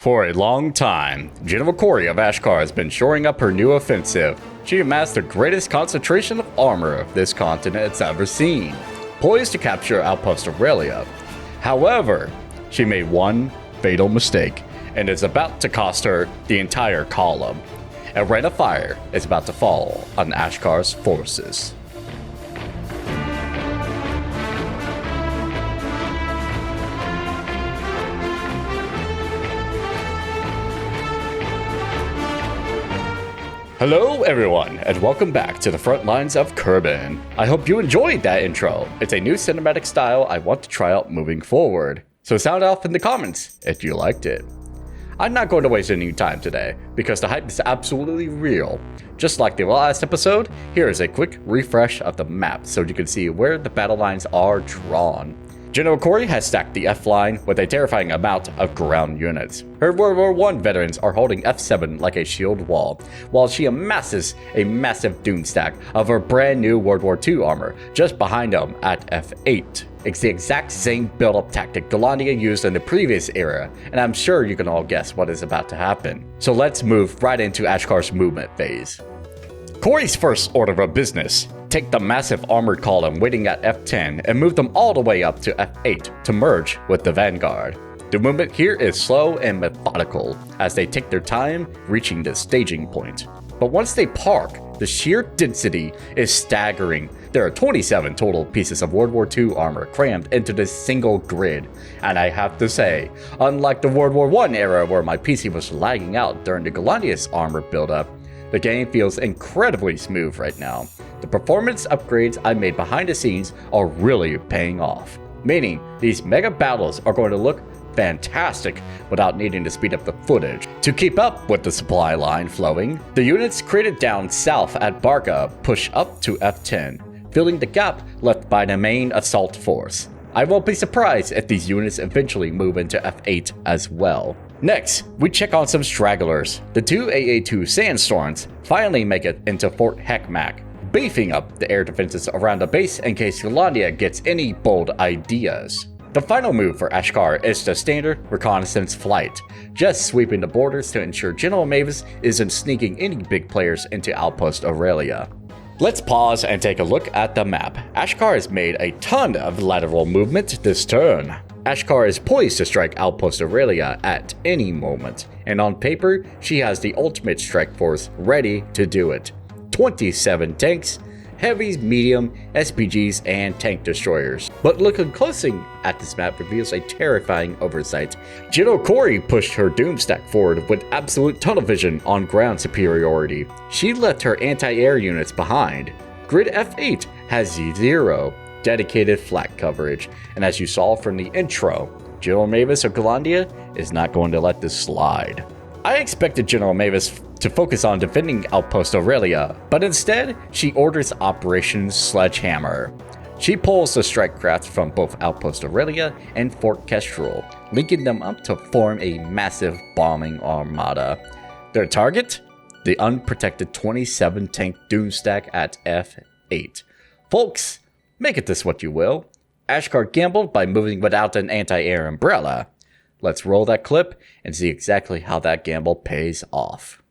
For a long time, General Korey of Ashkar has been shoring up her new offensive. She amassed the greatest concentration of armor this continent has ever seen, poised to capture Outpost Aurelia. However, she made one fatal mistake, and it's about to cost her the entire column. A rain of fire is about to fall on Ashkar's forces. Hello everyone, and welcome back to the Frontlines of Kerbin. I hope you enjoyed that intro. It's a new cinematic style I want to try out moving forward, so sound off in the comments if you liked it. I'm not going to waste any time today, because the hype is absolutely real. Just like the last episode, here is a quick refresh of the map so you can see where the battle lines are drawn. General Korey has stacked the F line with a terrifying amount of ground units. Her World War I veterans are holding F7 like a shield wall, while she amasses a massive Doomstack of her brand new World War II armor just behind them at F8. It's the exact same build-up tactic Gallandia used in the previous era, and I'm sure you can all guess what is about to happen. So let's move right into Ashkar's movement phase. Korey's first order of business: take the massive armored column waiting at F10 and move them all the way up to F8 to merge with the vanguard. The movement here is slow and methodical as they take their time reaching the staging point. But once they park, the sheer density is staggering. There are 27 total pieces of World War II armor crammed into this single grid, and I have to say, unlike the World War I era where my PC was lagging out during the Gallandia's armor buildup, the game feels incredibly smooth right now. The performance upgrades I made behind the scenes are really paying off, meaning these mega battles are going to look fantastic without needing to speed up the footage. To keep up with the supply line flowing, the units created down south at Barca push up to F10, filling the gap left by the main assault force. I won't be surprised if these units eventually move into F8 as well. Next, we check on some stragglers. The two AA-2 Sandstorms finally make it into Fort Heckmack, beefing up the air defenses around the base in case Gallandia gets any bold ideas. The final move for Ashkar is the standard reconnaissance flight, just sweeping the borders to ensure General Mavis isn't sneaking any big players into Outpost Aurelia. Let's pause and take a look at the map. Ashkar has made a ton of lateral movement this turn. Ashkar is poised to strike Outpost Aurelia at any moment, and on paper, she has the ultimate strike force ready to do it. 27 tanks, heavies, medium, SPGs, and tank destroyers. But looking closely at this map reveals a terrifying oversight. General Korey pushed her Doomstack forward with absolute tunnel vision on ground superiority. She left her anti-air units behind. Grid F8 has 0 dedicated flak coverage, and as you saw from the intro, General Mavis of Gallandia is not going to let this slide. I expected General Mavis to focus on defending Outpost Aurelia, but instead, she orders Operation Sledgehammer. She pulls the strike craft from both Outpost Aurelia and Fort Kestrel, linking them up to form a massive bombing armada. Their target? The unprotected 27 tank Doomstack at F8. Folks, make it this what you will. Ashkar gambled by moving without an anti-air umbrella. Let's roll that clip and see exactly how that gamble pays off.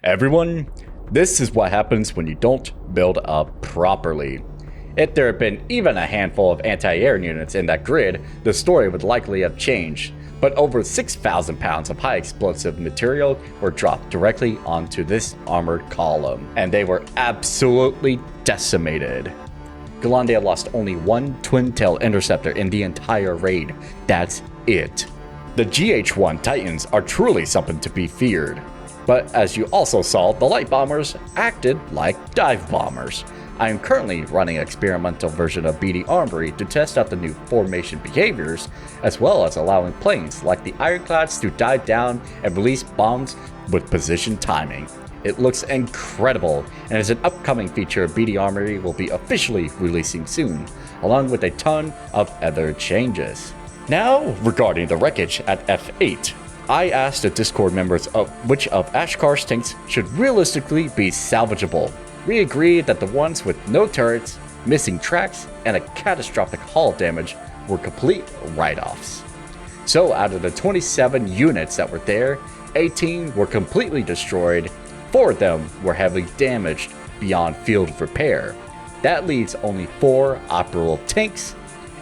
Everyone, this is what happens when you don't build up properly. If there had been even a handful of anti-air units in that grid, the story would likely have changed, but over 6,000 pounds of high explosive material were dropped directly onto this armored column, and they were absolutely decimated. Gallandia lost only one twin-tail interceptor in the entire raid. That's it. The GH-1 Titans are truly something to be feared. But as you also saw, the light bombers acted like dive bombers. I am currently running an experimental version of BD Armory to test out the new formation behaviors, as well as allowing planes like the Ironclads to dive down and release bombs with position timing. It looks incredible, and as an upcoming feature, BD Armory will be officially releasing soon, along with a ton of other changes. Now, regarding the wreckage at F8, I asked the Discord members of which of Ashkar's tanks should realistically be salvageable. We agreed that the ones with no turrets, missing tracks, and a catastrophic hull damage were complete write-offs. So out of the 27 units that were there, 18 were completely destroyed, 4 of them were heavily damaged beyond field repair. That leaves only 4 operable tanks,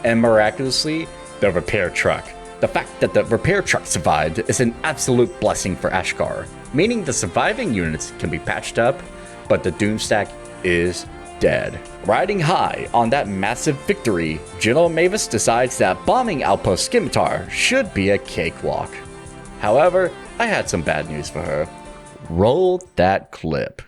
and miraculously, the repair truck. The fact that the repair truck survived is an absolute blessing for Ashkar, meaning the surviving units can be patched up, but the Doomstack is dead. Riding high on that massive victory, General Mavis decides that bombing Outpost Scimitar should be a cakewalk. However, I had some bad news for her. Roll that clip.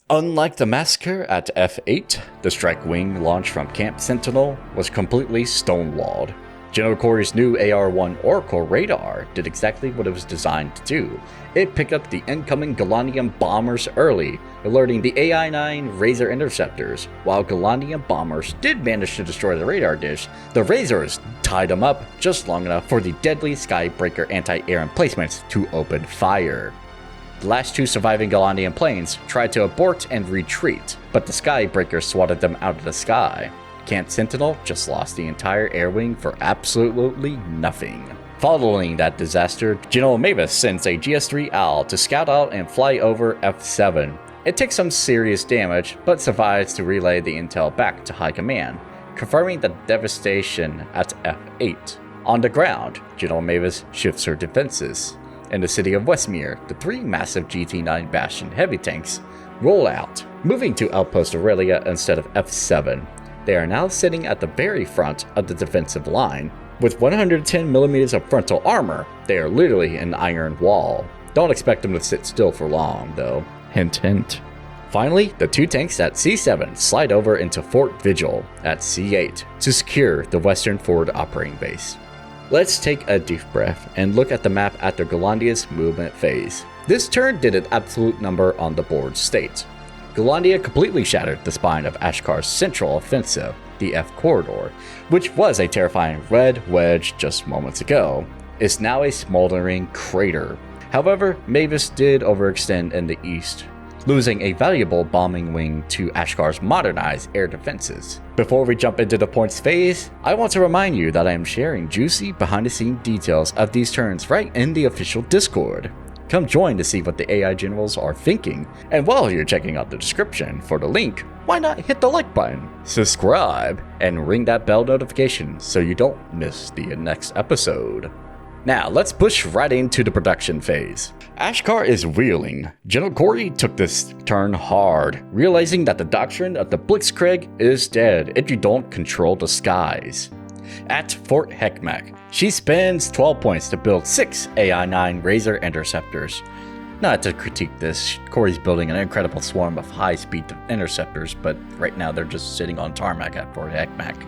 Unlike the massacre at F8, the strike wing launched from Camp Sentinel was completely stonewalled. General Korey's new AR-1 Oracle radar did exactly what it was designed to do. It picked up the incoming Gallandian bombers early, alerting the AI-9 Razor interceptors. While Gallandian bombers did manage to destroy the radar dish, the Razors tied them up just long enough for the deadly Skybreaker anti-air emplacements to open fire. The last two surviving Gallandian planes tried to abort and retreat, but the Skybreaker swatted them out of the sky. Camp Sentinel just lost the entire air wing for absolutely nothing. Following that disaster, General Mavis sends a GS-3 OWL to scout out and fly over F7. It takes some serious damage, but survives to relay the intel back to High Command, confirming the devastation at F8. On the ground, General Mavis shifts her defenses. In the city of Westmere, the three massive GT-9 Bastion heavy tanks roll out, moving to Outpost Aurelia instead of F7. They are now sitting at the very front of the defensive line. With 110mm of frontal armor, they are literally an iron wall. Don't expect them to sit still for long, though. Hint hint. Finally, the two tanks at C7 slide over into Fort Vigil at C8 to secure the western forward operating base. Let's take a deep breath and look at the map after Gallandia's movement phase. This turn did an absolute number on the board state. Gallandia completely shattered the spine of Ashkar's central offensive, the F corridor, which was a terrifying red wedge just moments ago, is now a smoldering crater. However, Mavis did overextend in the east, losing a valuable bombing wing to Ashkar's modernized air defenses. Before we jump into the points phase, I want to remind you that I am sharing juicy behind-the-scenes details of these turns right in the official Discord. Come join to see what the AI generals are thinking, and while you're checking out the description for the link, why not hit the like button, subscribe, and ring that bell notification so you don't miss the next episode. Now let's push right into the production phase. Ashkar is reeling. General Korey took this turn hard, realizing that the doctrine of the Blitzkrieg is dead if you don't control the skies. At Fort Heckmack, she spends 12 points to build 6 AI-9 Razor interceptors. Not to critique this, Korey's building an incredible swarm of high-speed interceptors, but right now they're just sitting on tarmac at Fort Heckmack,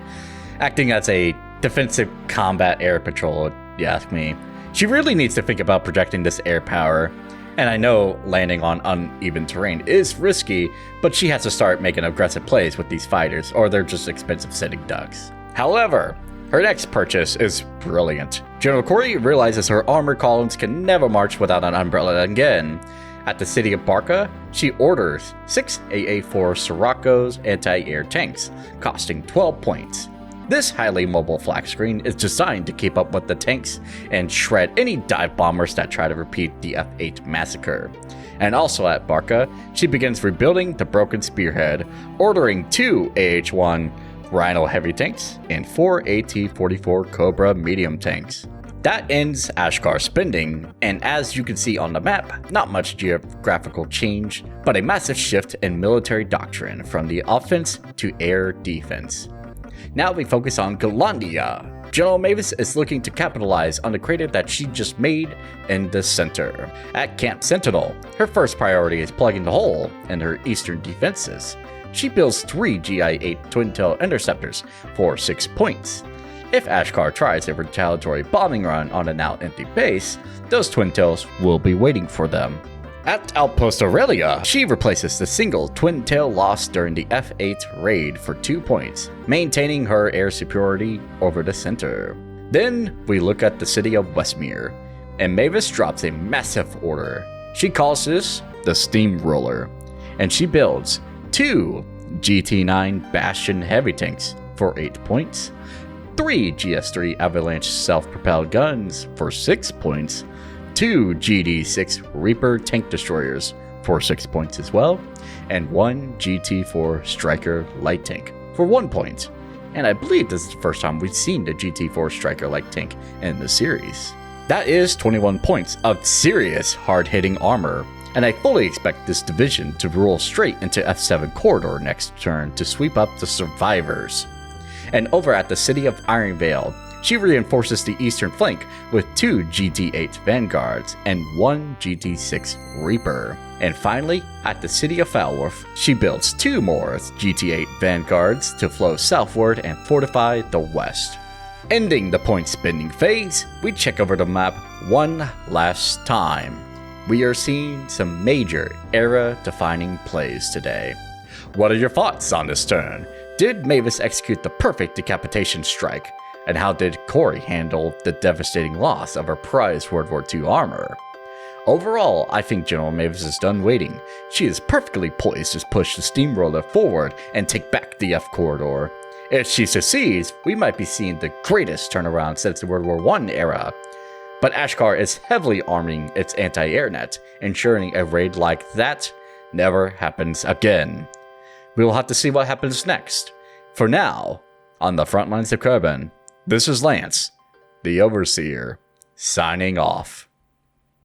acting as a defensive combat air patrol, if you ask me. She really needs to think about projecting this air power, and I know landing on uneven terrain is risky, but she has to start making aggressive plays with these fighters, or they're just expensive sitting ducks. However, her next purchase is brilliant. General Korey realizes her armored columns can never march without an umbrella again. At the city of Barca, she orders 6 AA-4 Sirocco's anti-air tanks, costing 12 points. This highly mobile flak screen is designed to keep up with the tanks and shred any dive bombers that try to repeat the F8 massacre. And also at Barca, she begins rebuilding the broken spearhead, ordering 2 AH-1 Rhino heavy tanks and 4 AT-44 Cobra medium tanks. That ends Ashkar's spending, and as you can see on the map, not much geographical change, but a massive shift in military doctrine from the offense to air defense. Now we focus on Gallandia. General Mavis is looking to capitalize on the crater that she just made in the center. At Camp Sentinel, her first priority is plugging the hole in her eastern defenses. She builds 3 GI-8 twin-tail interceptors for 6 points. If Ashkar tries a retaliatory bombing run on a now empty base, those twin-tails will be waiting for them. At Outpost Aurelia, she replaces the single twin-tail lost during the F8 raid for 2 points, maintaining her air superiority over the center. Then we look at the city of Westmere, and Mavis drops a massive order. She calls this the Steamroller, and she builds 2 GT-9 Bastion heavy tanks for 8 points, 3 GS-3 Avalanche self-propelled guns for 6 points, 2 GD-6 Reaper tank destroyers for 6 points as well, and 1 GT-4 Striker light tank for 1 point. And I believe this is the first time we've seen the GT-4 Striker light tank in the series. That is 21 points of serious hard-hitting armor, and I fully expect this division to roll straight into F7 corridor next turn to sweep up the survivors. And over at the city of Ironvale, she reinforces the eastern flank with 2 GT8 Vanguards and 1 GT6 Reaper. And finally, at the city of Falworth, she builds 2 more GT8 Vanguards to flow southward and fortify the west. Ending the point spending phase, we check over the map one last time. We are seeing some major era-defining plays today. What are your thoughts on this turn? Did Mavis execute the perfect decapitation strike? And how did Korey handle the devastating loss of her prized World War II armor? Overall, I think General Mavis is done waiting. She is perfectly poised to push the steamroller forward and take back the F corridor. If she succeeds, we might be seeing the greatest turnaround since the World War I era. But Ashkar is heavily arming its anti-air net, ensuring a raid like that never happens again. We will have to see what happens next. For now, on the front lines of Kerbin, this is Lance, the Overseer, signing off.